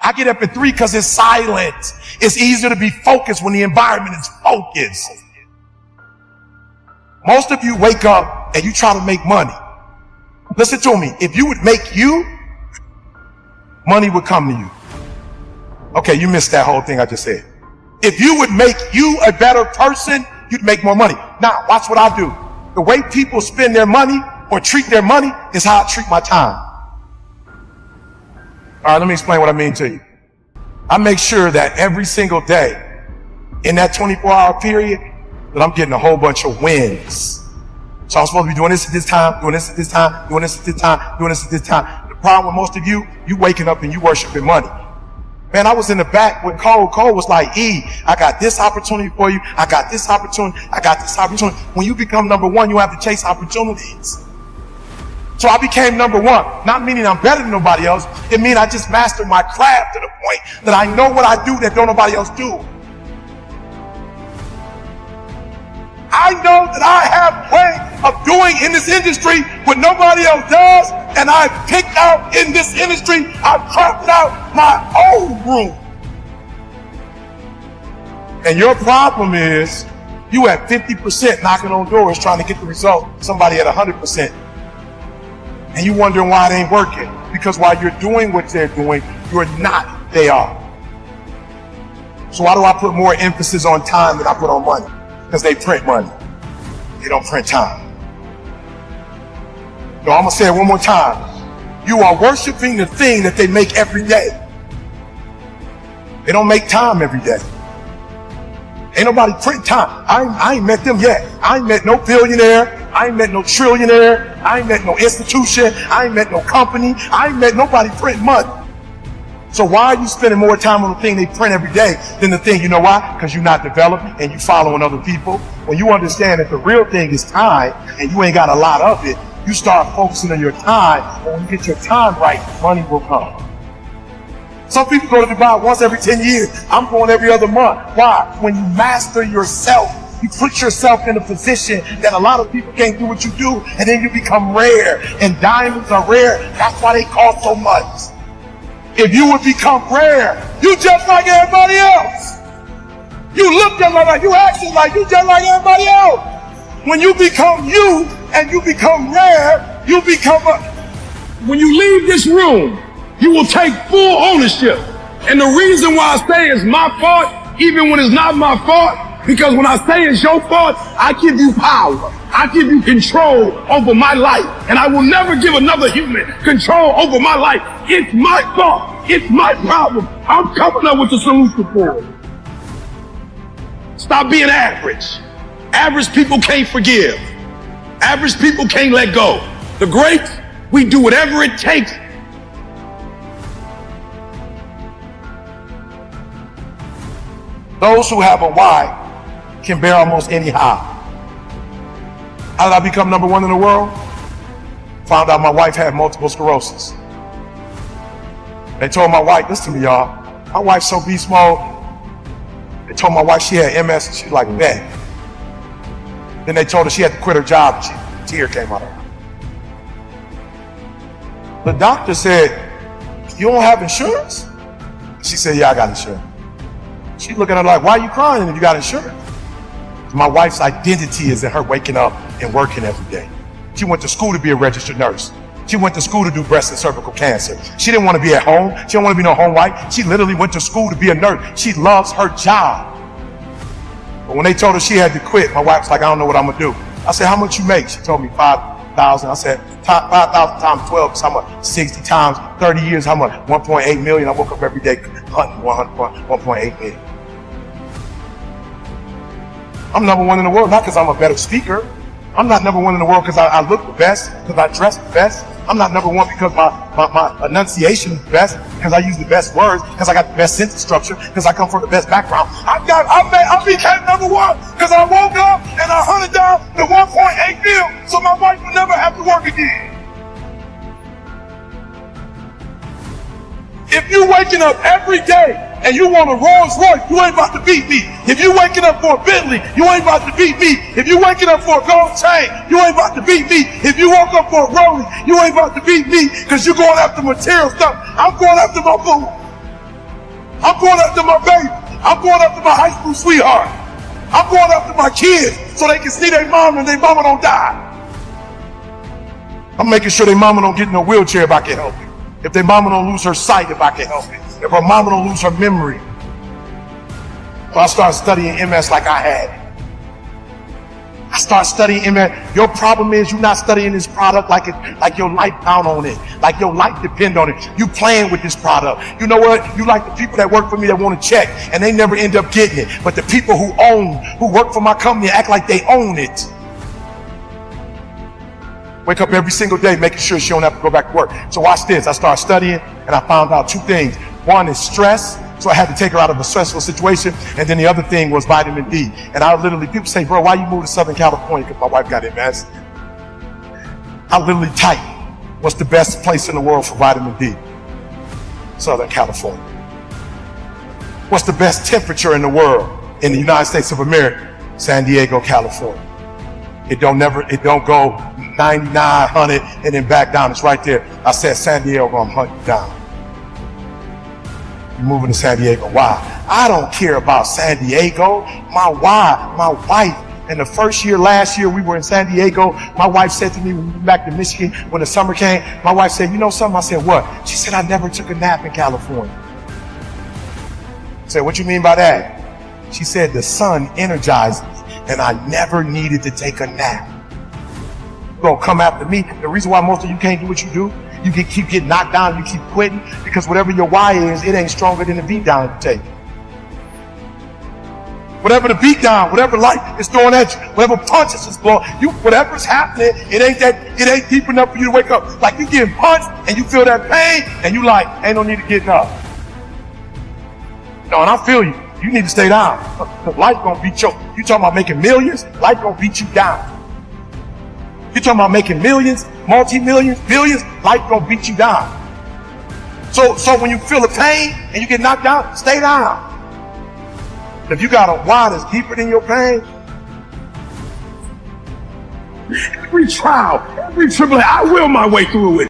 I get up at 3 because it's silent. It's easier to be focused when the environment is focused. Most of you wake up and you try to make money. Listen to me. If you would make you, money would come to you. Okay, you missed that whole thing I just said. If you would make you a better person, you'd make more money. Now, watch what I do. The way people spend their money or treat their money is how I treat my time. All right, let me explain what I mean to you. I make sure that every single day in that 24-hour period that I'm getting a whole bunch of wins. So I'm supposed to be doing this at this time, doing this at this time, doing this at this time, doing this at this time. The problem with most of you waking up and you worshiping money. Man, I was in the back with Cole. Cole was like, I got this opportunity for you. I got this opportunity. I got this opportunity. When you become number one, you have to chase opportunities. So I became number one. Not meaning I'm better than nobody else. It means I just mastered my craft to the point that I know what I do that don't nobody else do. I know that I have a way of doing in this industry what nobody else does, and I've picked out in this industry, I've crafted out my own room. And your problem is you at 50% knocking on doors trying to get the result, somebody at 100%. And you wondering why it ain't working. Because while you're doing what they're doing, you're not, they are. So why do I put more emphasis on time than I put on money? Because they print money. They don't print time. So I'm going to say it one more time. You are worshiping the thing that they make every day. They don't make time every day. Ain't nobody print time. I ain't met them yet. I ain't met no billionaire. I ain't met no trillionaire. I ain't met no institution. I ain't met no company. I ain't met nobody print money. So why are you spending more time on the thing they print every day than the thing, you know why? Because you're not developing and you're following other people. When you understand that the real thing is time and you ain't got a lot of it, you start focusing on your time. And when you get your time right, money will come. Some people go to Dubai once every 10 years. I'm going every other month. Why? When you master yourself, you put yourself in a position that a lot of people can't do what you do, and then you become rare. And diamonds are rare. That's why they cost so much. If you would become rare, you just like everybody else. You look just like you acting like you just like everybody else. When you become you and you become rare, you become when you leave this room, you will take full ownership. And the reason why I say it's my fault, even when it's not my fault, because when I say it's your fault, I give you power. I give you control over my life. And I will never give another human control over my life. It's my fault. It's my problem. I'm coming up with the solution for it. Stop being average. Average people can't forgive. Average people can't let go. The greats, we do whatever it takes. Those who have a why can bear almost any how. How did I become number one in the world? Found out my wife had multiple sclerosis. They told my wife, listen to me, y'all. My wife's so beast mode. They told my wife she had MS and she's like, man. Then they told her she had to quit her job and a tear came out of her. The doctor said, you don't have insurance? She said, yeah, I got insurance. She's looking at her like, why are you crying if you got insurance? My wife's identity is in her waking up and working every day. She went to school to be a registered nurse. She went to school to do breast and cervical cancer. She didn't want to be at home. She didn't want to be no home wife. She literally went to school to be a nurse. She loves her job. But when they told her she had to quit, my wife's like, I don't know what I'm going to do. I said, how much you make? She told me 5,000. I said, 5,000 times 12 is how much? 60 times 30 years, how much? 1.8 million. I woke up every day hunting 1.8 million. I'm number one in the world, not because I'm a better speaker. I'm not number one in the world because I look the best, because I dress the best. I'm not number one because my enunciation is the best, because I use the best words, because I got the best sentence structure, because I come from the best background. I became number one because I woke up and I hunted down the 1.8 mil so my wife would never have to work again. If you're waking up every day and you want a Rolls Royce, you ain't about to beat me. If you're waking up for a Bentley, you ain't about to beat me. If you're waking up for a gold chain, you ain't about to beat me. If you woke up for a Rollie, you ain't about to beat me because you're going after material stuff. I'm going after my food. I'm going after my baby. I'm going after my high school sweetheart. I'm going after my kids so they can see their mom and their mama don't die. I'm making sure their mama don't get in a wheelchair if I can help it. If their mama don't lose her sight if I can help it. If her mama don't lose her memory. So I start studying MS like I had it. I start studying MS. Your problem is you're not studying this product like your life count on it, like your life depend on it. You playing with this product. You know what? You like the people that work for me that want to check and they never end up getting it. But the people who work for my company act like they own it. Wake up every single day making sure she don't have to go back to work. So watch this. I started studying and I found out two things. One is stress. So I had to take her out of a stressful situation. And then the other thing was vitamin D. And I literally, people say, bro, why you moved to Southern California? Because my wife got MS. I literally typed, what's the best place in the world for vitamin D? Southern California. What's the best temperature in the world in the United States of America? San Diego, California. It don't go 99, 100, and then back down. It's right there. I said, San Diego, I'm hunting down. You're moving to San Diego. Why? I don't care about San Diego. My wife, in the first year, last year, we were in San Diego. My wife said to me when we went back to Michigan, when the summer came, my wife said, you know something? I said, what? She said, I never took a nap in California. I said, what you mean by that? She said, the sun energized me and I never needed to take a nap. You're gonna come after me. The reason why most of you can't do what you do, you keep getting knocked down, you keep quitting, because whatever your why is, it ain't stronger than the beat down you take. Whatever the beat down, whatever life is throwing at you, whatever punches is blowing, whatever's happening, it ain't deep enough for you to wake up. Like you getting punched and you feel that pain and you like, ain't no need to get up. No, and I feel you. You need to stay down. Life gonna beat you. You talking about making millions, life gonna beat you down. You talking about making millions, multi-millions, billions, life gonna beat you down. So when you feel the pain and you get knocked down, stay down. If you got a why that's deeper than your pain, every trial, every tribulation, I will my way through it.